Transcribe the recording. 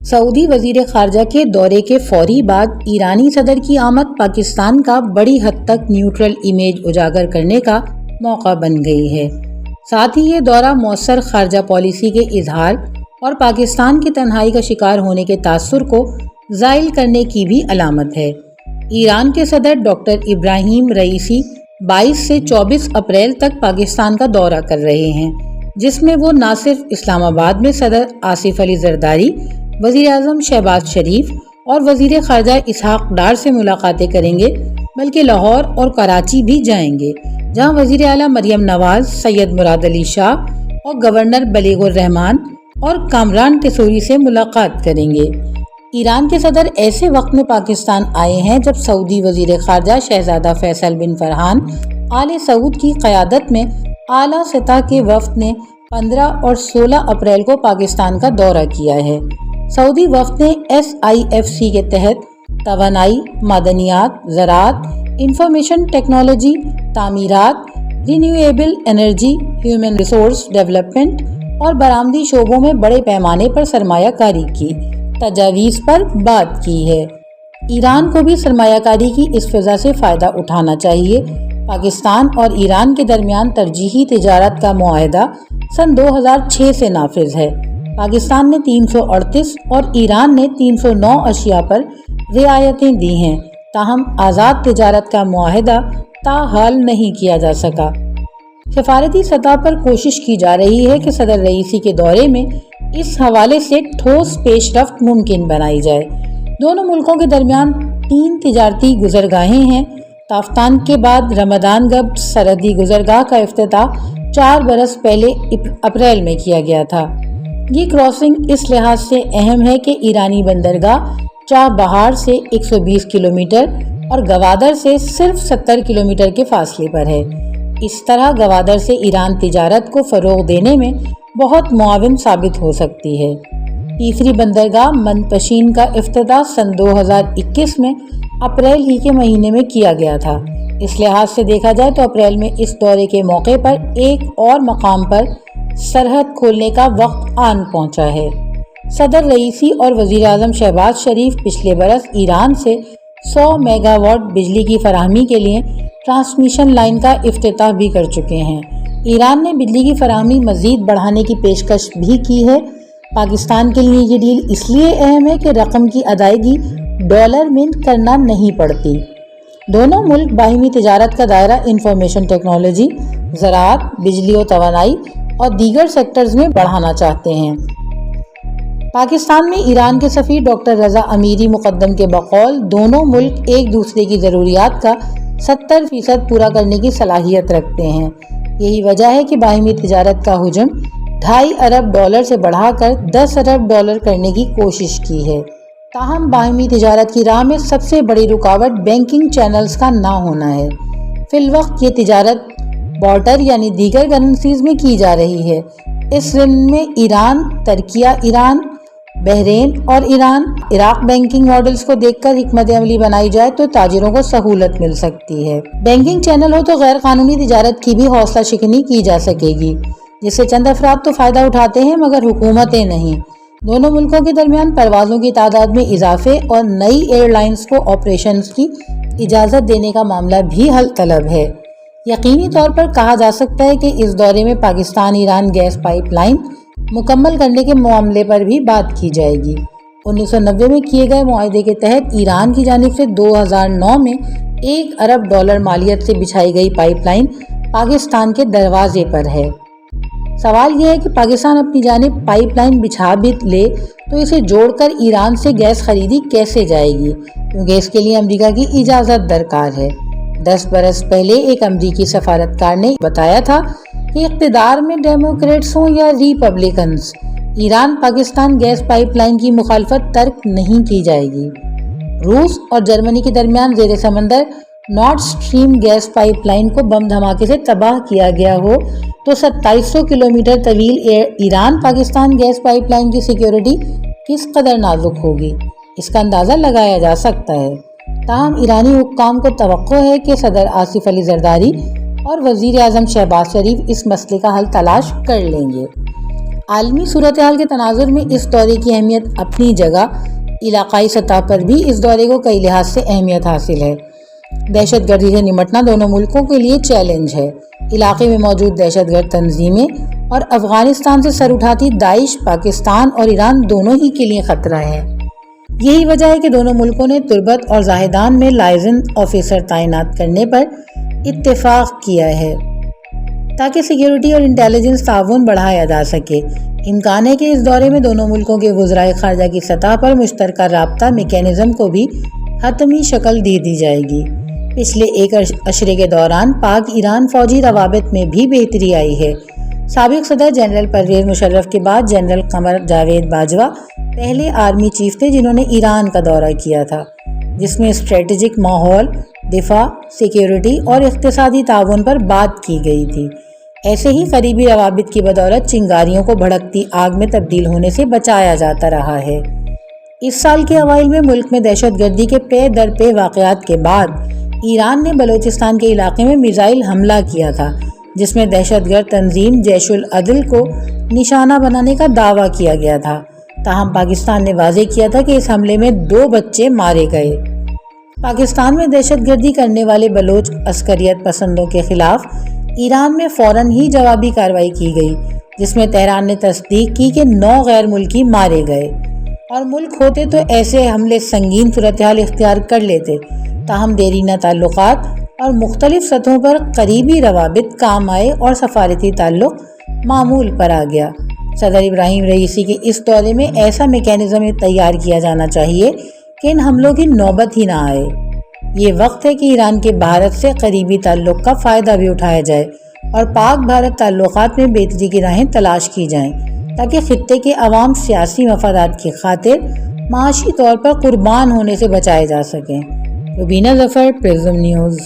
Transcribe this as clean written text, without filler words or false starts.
سعودی وزیر خارجہ کے دورے کے فوری بعد ایرانی صدر کی آمد پاکستان کا بڑی حد تک نیوٹرل امیج اجاگر کرنے کا موقع بن گئی ہے۔ ساتھ ہی یہ دورہ مؤثر خارجہ پالیسی کے اظہار اور پاکستان کی تنہائی کا شکار ہونے کے تاثر کو زائل کرنے کی بھی علامت ہے۔ ایران کے صدر ڈاکٹر ابراہیم رئیسی 22 سے 24 اپریل تک پاکستان کا دورہ کر رہے ہیں، جس میں وہ نہ صرف اسلام آباد میں صدر آصف علی زرداری، وزیر اعظم شہباز شریف اور وزیر خارجہ اسحاق ڈار سے ملاقاتیں کریں گے، بلکہ لاہور اور کراچی بھی جائیں گے، جہاں وزیر اعلیٰ مریم نواز، سید مراد علی شاہ اور گورنر بلیغ الرحمان اور کامران تیسوری سے ملاقات کریں گے۔ ایران کے صدر ایسے وقت میں پاکستان آئے ہیں جب سعودی وزیر خارجہ شہزادہ فیصل بن فرحان آل سعود کی قیادت میں اعلیٰ سطح کے وفد نے 15 اور 16 اپریل کو پاکستان کا دورہ کیا ہے۔ سعودی وفد نے SIFC کے تحت توانائی، معدنیات، زراعت، انفارمیشن ٹیکنالوجی، تعمیرات، renewable energy, human resource development اور برآمدی شعبوں میں بڑے پیمانے پر سرمایہ کاری کی تجاویز پر بات کی ہے۔ ایران کو بھی سرمایہ کاری کی اس فضا سے فائدہ اٹھانا چاہیے۔ پاکستان اور ایران کے درمیان ترجیحی تجارت کا معاہدہ سن 2006 سے نافذ ہے۔ پاکستان نے 338 اور ایران نے 309 اشیاء پر رعایتیں دی ہیں، تاہم آزاد تجارت کا معاہدہ تاحال نہیں کیا جا سکا۔ سفارتی سطح پر کوشش کی جا رہی ہے کہ صدر رئیسی کے دورے میں اس حوالے سے ٹھوس پیش رفت ممکن بنائی جائے۔ دونوں ملکوں کے درمیان 3 تجارتی گزرگاہیں ہیں۔ تافتان کے بعد رمضان گبت سرحدی گزرگاہ کا افتتاح 4 برس پہلے اپریل میں کیا گیا تھا۔ یہ کراسنگ اس لحاظ سے اہم ہے کہ ایرانی بندرگاہ چاہ بہار سے 120 کلومیٹر اور گوادر سے صرف 70 کلومیٹر کے فاصلے پر ہے۔ اس طرح گوادر سے ایران تجارت کو فروغ دینے میں بہت معاون ثابت ہو سکتی ہے۔ تیسری بندرگاہ منپشین کا افتتاح سن 2021 میں اپریل ہی کے مہینے میں کیا گیا تھا۔ اس لحاظ سے دیکھا جائے تو اپریل میں اس دورے کے موقع پر ایک اور مقام پر سرحد کھولنے کا وقت آن پہنچا ہے۔ صدر رئیسی اور وزیر اعظم شہباز شریف پچھلے برس ایران سے 100 میگا واٹ بجلی کی فراہمی کے لیے ٹرانسمیشن لائن کا افتتاح بھی کر چکے ہیں۔ ایران نے بجلی کی فراہمی مزید بڑھانے کی پیشکش بھی کی ہے۔ پاکستان کے لیے یہ ڈیل اس لیے اہم ہے کہ رقم کی ادائیگی ڈالر میں کرنا نہیں پڑتی۔ دونوں ملک باہمی تجارت کا دائرہ انفارمیشن ٹیکنالوجی، زراعت، بجلی و توانائی اور دیگر سیکٹرز میں بڑھانا چاہتے ہیں۔ پاکستان میں ایران کے سفیر ڈاکٹر رضا امیری مقدم کے بقول دونوں ملک ایک دوسرے کی ضروریات کا 70% پورا کرنے کی صلاحیت رکھتے ہیں۔ یہی وجہ ہے کہ باہمی تجارت کا حجم $2.5 ارب سے بڑھا کر $10 ارب کرنے کی کوشش کی ہے۔ تاہم باہمی تجارت کی راہ میں سب سے بڑی رکاوٹ بینکنگ چینلز کا نہ ہونا ہے۔ فی الوقت یہ تجارت بارٹر یعنی دیگر کرنسیز میں کی جا رہی ہے۔ اس ضمن میں ایران، ترکیہ، ایران، بحرین اور ایران، عراق بینکنگ ماڈلز کو دیکھ کر حکمت عملی بنائی جائے تو تاجروں کو سہولت مل سکتی ہے۔ بینکنگ چینل ہو تو غیر قانونی تجارت کی بھی حوصلہ شکنی کی جا سکے گی، جس سے چند افراد تو فائدہ اٹھاتے ہیں مگر حکومتیں نہیں۔ دونوں ملکوں کے درمیان پروازوں کی تعداد میں اضافے اور نئی ایئر لائنز کو آپریشنز کی اجازت دینے کا معاملہ بھی حل طلب ہے۔ یقینی طور پر کہا جا سکتا ہے کہ اس دورے میں Pakistan Iran gas pipeline مکمل کرنے کے معاملے پر بھی بات کی جائے گی۔ 1990 میں کیے گئے معاہدے کے تحت ایران کی جانب سے 2009 میں $1 ارب مالیت سے بچھائی گئی پائپ لائن پاکستان کے دروازے پر ہے۔ سوال یہ ہے کہ پاکستان اپنی جانب پائپ لائن بچھا بھی لے تو اسے جوڑ کر ایران سے گیس خریدی کیسے جائے گی، کیونکہ اس کے لیے امریکہ کی اجازت درکار ہے۔ 10 برس پہلے ایک امریکی سفارتکار نے بتایا تھا کہ اقتدار میں ڈیموکریٹس ہوں یا Republicans, Iran Pakistan gas pipeline کی مخالفت ترک نہیں کی جائے گی۔ روس اور جرمنی کے درمیان زیر سمندر نارڈ سٹریم گیس پائپ لائن کو بم دھماکے سے تباہ کیا گیا ہو تو 2700 کلومیٹر طویل Iran Pakistan gas pipeline کی سیکیورٹی کس قدر نازک ہوگی، اس کا اندازہ لگایا جا سکتا ہے۔ تاہم ایرانی حکام کو توقع ہے کہ صدر آصف علی زرداری اور وزیر اعظم شہباز شریف اس مسئلے کا حل تلاش کر لیں گے۔ عالمی صورتحال کے تناظر میں اس دورے کی اہمیت اپنی جگہ، علاقائی سطح پر بھی اس دورے کو کئی لحاظ سے اہمیت حاصل ہے۔ دہشت گردی سے نمٹنا دونوں ملکوں کے لیے چیلنج ہے۔ علاقے میں موجود دہشت گرد تنظیمیں اور افغانستان سے سر اٹھاتی داعش پاکستان اور ایران دونوں ہی کے لیے خطرہ ہے۔ یہی وجہ ہے کہ دونوں ملکوں نے تربت اور زاہدان میں لائزن آفیسر تعینات کرنے پر اتفاق کیا ہے تاکہ سیکیورٹی اور انٹیلیجنس تعاون بڑھایا جا سکے۔ امکان ہے کہ اس دورے میں دونوں ملکوں کے وزرائے خارجہ کی سطح پر مشترکہ رابطہ میکینزم کو بھی حتمی شکل دے دی جائے گی۔ پچھلے ایک عشرے کے دوران پاک ایران فوجی روابط میں بھی بہتری آئی ہے۔ سابق صدر جنرل پرویز مشرف کے بعد جنرل قمر جاوید باجوہ پہلے آرمی چیف تھے جنہوں نے ایران کا دورہ کیا تھا، جس میں اسٹریٹجک ماحول، دفاع، سیکیورٹی اور اقتصادی تعاون پر بات کی گئی تھی۔ ایسے ہی قریبی روابط کی بدولت چنگاریوں کو بھڑکتی آگ میں تبدیل ہونے سے بچایا جاتا رہا ہے۔ اس سال کے اوائل میں ملک میں دہشت گردی کے پے در پے واقعات کے بعد ایران نے بلوچستان کے علاقے میں میزائل حملہ کیا تھا، جس میں دہشت گرد تنظیم جیش العدل کو نشانہ بنانے کا دعویٰ کیا گیا تھا۔ تاہم پاکستان نے واضح کیا تھا کہ اس حملے میں 2 بچے مارے گئے۔ پاکستان میں دہشت گردی کرنے والے بلوچ عسکریت پسندوں کے خلاف ایران میں فوراً ہی جوابی کارروائی کی گئی، جس میں تہران نے تصدیق کی کہ 9 غیر ملکی مارے گئے، اور ملک ہوتے تو ایسے حملے سنگین صورتحال اختیار کر لیتے۔ تاہم دیرینہ تعلقات اور مختلف سطحوں پر قریبی روابط کام آئے اور سفارتی تعلق معمول پر آ گیا۔ صدر ابراہیم رئیسی کے اس دورے میں ایسا میکینزم تیار کیا جانا چاہیے کہ ان حملوں کی نوبت ہی نہ آئے۔ یہ وقت ہے کہ ایران کے بھارت سے قریبی تعلق کا فائدہ بھی اٹھایا جائے اور پاک بھارت تعلقات میں بہتری کی راہیں تلاش کی جائیں تاکہ خطے کے عوام سیاسی مفادات کی خاطر معاشی طور پر قربان ہونے سے بچائے جا سکیں۔ روبینہ ظفر، پرزم نیوز۔